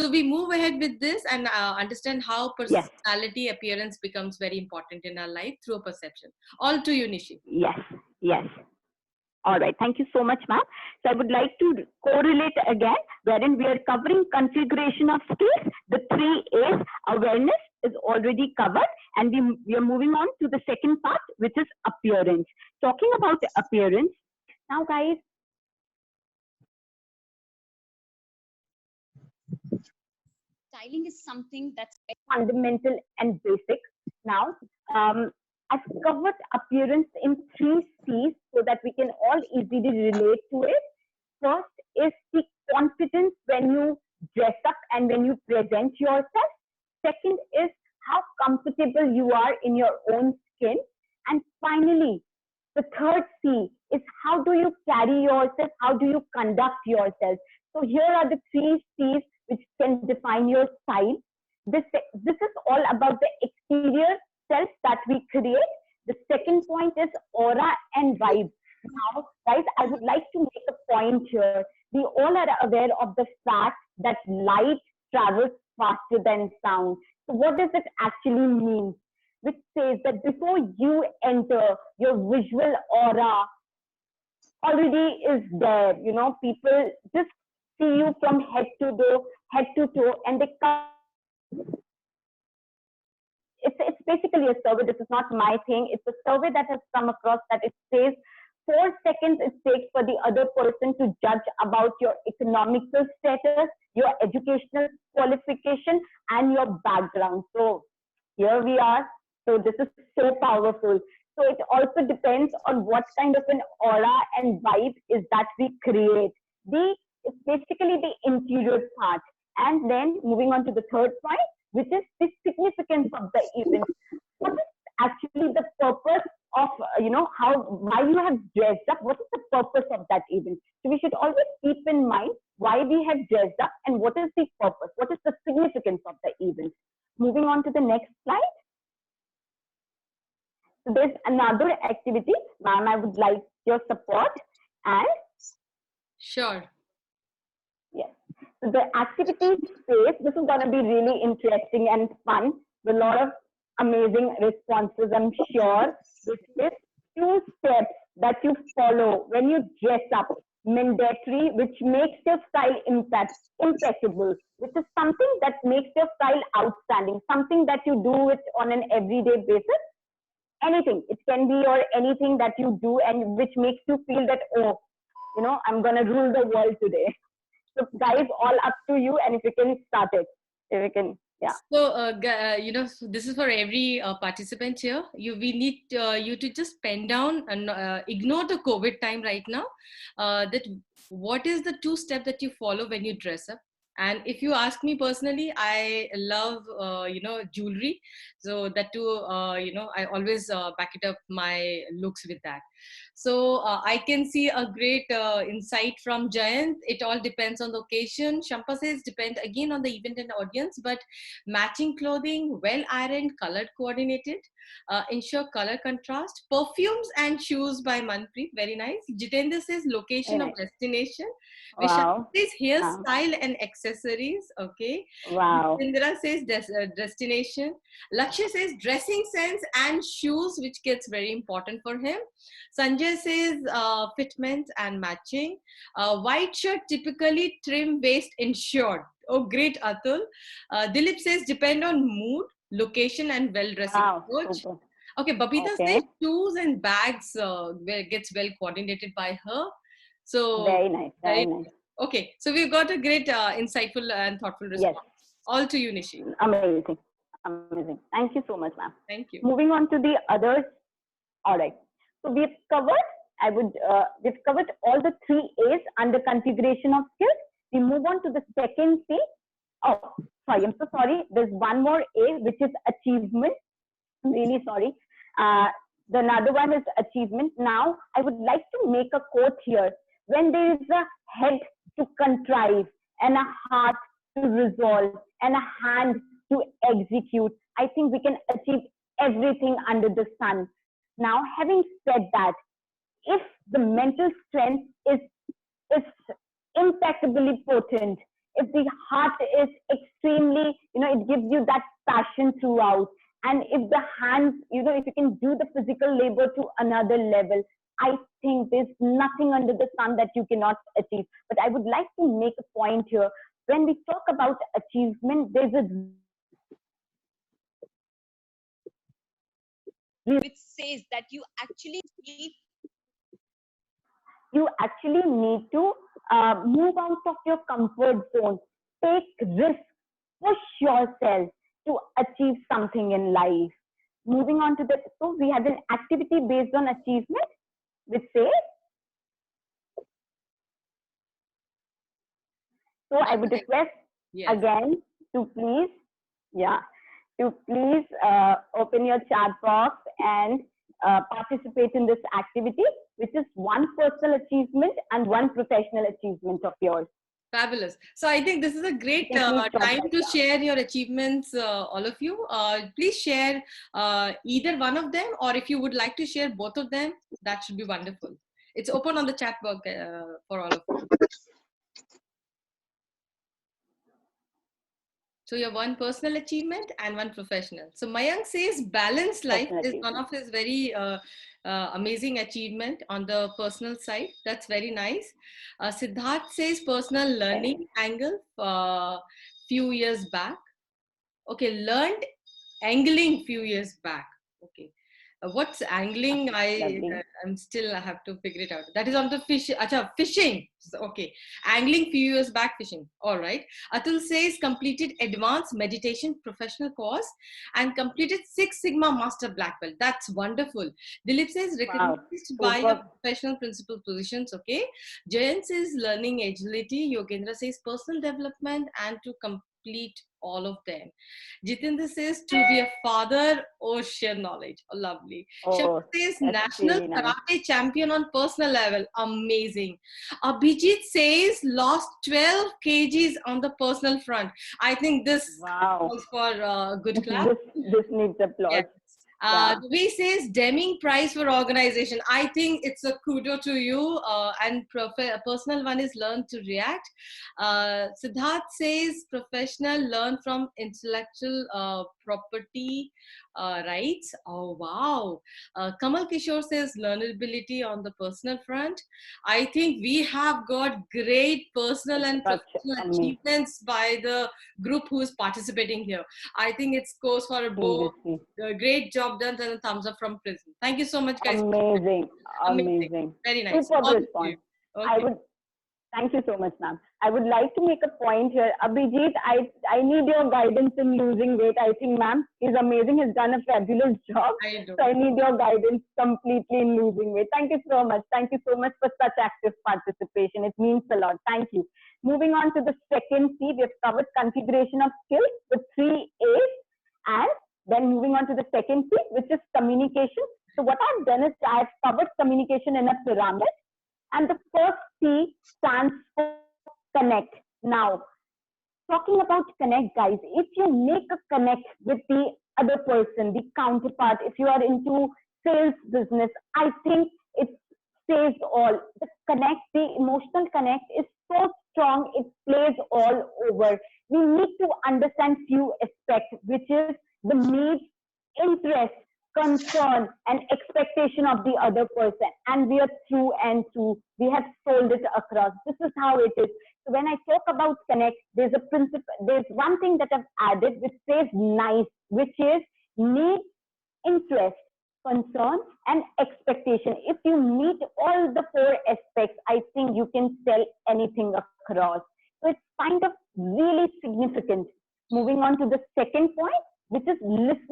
So we move ahead with this and understand how Yes. personality appearance becomes very important in our life through a perception. All to you, Nishi. Yes. Yes. All right. Thank you so much, ma'am. So I would like to correlate again, wherein we are covering configuration of skills. The 3 A's, awareness is already covered, and we are moving on to the second part, which is appearance. Talking about appearance, now guys, styling is something that's fundamental and basic. Now, I've covered appearance in 3 C's so that we can all easily relate to it. First is the confidence when you dress up and when you present yourself. Second is how comfortable you are in your own skin. And finally, the third C is how do you carry yourself? How do you conduct yourself? So here are the 3 C's which can define your style. This is all about the exterior self that we create. The second point is aura and vibe. Now, guys, I would like to make a point here. We all are aware of the fact that light travels faster than sound. So what does it actually mean? Which says that before you enter, your visual aura already is there. You know, people just see you from head to toe, and they come. It's basically a survey. This is not my thing. It's a survey that has come across that it says 4 seconds it takes for the other person to judge about your economical status, your educational qualification, and your background. So here we are. So this is so powerful. So it also depends on what kind of an aura and vibe is that we create. It's basically the interior part. And then moving on to the third point, which is the significance of the event. What is actually the purpose of, why you have dressed up? What is the purpose of that event? So we should always keep in mind why we have dressed up and what is the purpose? What is the significance of the event? Moving on to the next slide. So there's another activity, ma'am, I would like your support. And sure. Yes. So the activity space, this is going to be really interesting and fun with a lot of amazing responses, I'm sure. This is 2 steps that you follow when you dress up, mandatory, which makes your style impeccable, which is something that makes your style outstanding, something that you do it on an everyday basis. Anything, it can be or anything that you do and which makes you feel that, oh, I'm going to rule the world today. So guys, all up to you, and if you can start it, if you can, yeah. So, this is for every participant here. We need you to just pen down and ignore the COVID time right now. That what is the 2 step that you follow when you dress up? And if you ask me personally, I love, jewelry. So that too, I always back it up my looks with that. So I can see a great insight from Jayant. It all depends on the occasion. Shampa says depend again on the event and audience, but matching clothing, well ironed, colored coordinated, ensure color contrast. Perfumes and shoes by Manpreet, very nice. Jitendra says location of destination. Wow. Vishal says hairstyle and accessories. Okay. Wow. Indra says destination. Lakshya says dressing sense and shoes, which gets very important for him. Sanjay says fitment and matching. White shirt typically trim waist ensured. Oh, great, Atul. Dilip says depend on mood, location, and well-dressing approach. Super. Okay, Babita says shoes and bags gets well coordinated by her. So very nice, very nice. Okay, so we've got a great, insightful and thoughtful response. Yes. All to you, Nishi. Amazing, amazing. Thank you so much, ma'am. Thank you. Moving on to the others. All right. So we've covered. We've covered all the 3 A's under configuration of skills. We move on to the second C. Oh, sorry. I'm so sorry. There's one more A, which is achievement. I'm really sorry. The another one is achievement. Now, I would like to make a quote here. When there is a head to contrive and a heart to resolve and a hand to execute, I think we can achieve everything under the sun. Now, having said that, if the mental strength is impeccably potent, if the heart is extremely, it gives you that passion throughout. And if the hands, if you can do the physical labor to another level, I think there's nothing under the sun that you cannot achieve. But I would like to make a point here. When we talk about achievement, there's a which says that you actually need to move out of your comfort zone, take risks, push yourself to achieve something in life. Moving on to the, so we had an activity based on achievement, which says, so I would request again to please, open your chat box and participate in this activity, which is one personal achievement and one professional achievement of yours. Fabulous. So I think this is a great time to share your achievements, all of you. Please share either one of them, or if you would like to share both of them, that should be wonderful. It's open on the chat box for all of you. So you have one personal achievement and one professional. So Mayank says balanced life is one of his very amazing achievement on the personal side. That's very nice. Siddharth says personal learning angle few years back. Okay, learned angling few years back. Okay. What's angling? I'm still, I have to figure it out. That is on the fish. Acha, fishing. Okay. Angling few years back, fishing. All right. Atul says completed advanced meditation professional course and completed Six Sigma Master Black Belt. That's wonderful. Dilip says recognized by your professional principal positions. Okay. Jayan says learning agility. Yogendra says personal development and to complete all of them. Jitendra says to be a father, ocean knowledge. Oh, lovely. Shabha says national karate champion on personal level. Amazing. Abhijit says lost 12 kgs on the personal front. I think this calls for a good clap. This needs applause. Yes. Ravi says Deming Prize for organization. I think it's a kudo to you. And personal one is learn to react. Siddharth says professional learn from intellectual property rights. Oh wow. Kamal Kishore says learnability on the personal front. I think we have got great personal and professional achievements by the group who is participating here. I think it scores for a great job done and a thumbs up from Prism. Thank you so much, guys. Amazing. Very nice. Super response. Okay. Thank you so much, ma'am. I would like to make a point here. Abhijit, I need your guidance in losing weight. I think, ma'am, is amazing. He's done a fabulous job. So I need your guidance completely in losing weight. Thank you so much. Thank you so much for such active participation. It means a lot. Thank you. Moving on to the second C, we have covered configuration of skills with 3 A's. And then moving on to the second C, which is communication. So what I've done is I've covered communication in a pyramid. And the first C stands for connect. Now, talking about connect, guys, if you make a connect with the other person, the counterpart, if you are into sales business, I think it saves all. The connect, the emotional connect is so strong, it plays all over. We need to understand few aspects, which is the needs, interest, concern and expectation of the other person, and we are through and through. We have sold it across. This is how it is. So when I talk about connect, there's a principle, there's one thing that I've added which says nice, which is need, interest, concern and expectation. If you meet all the 4 aspects, I think you can sell anything across. So it's kind of really significant. Moving on to the second point, which is listen.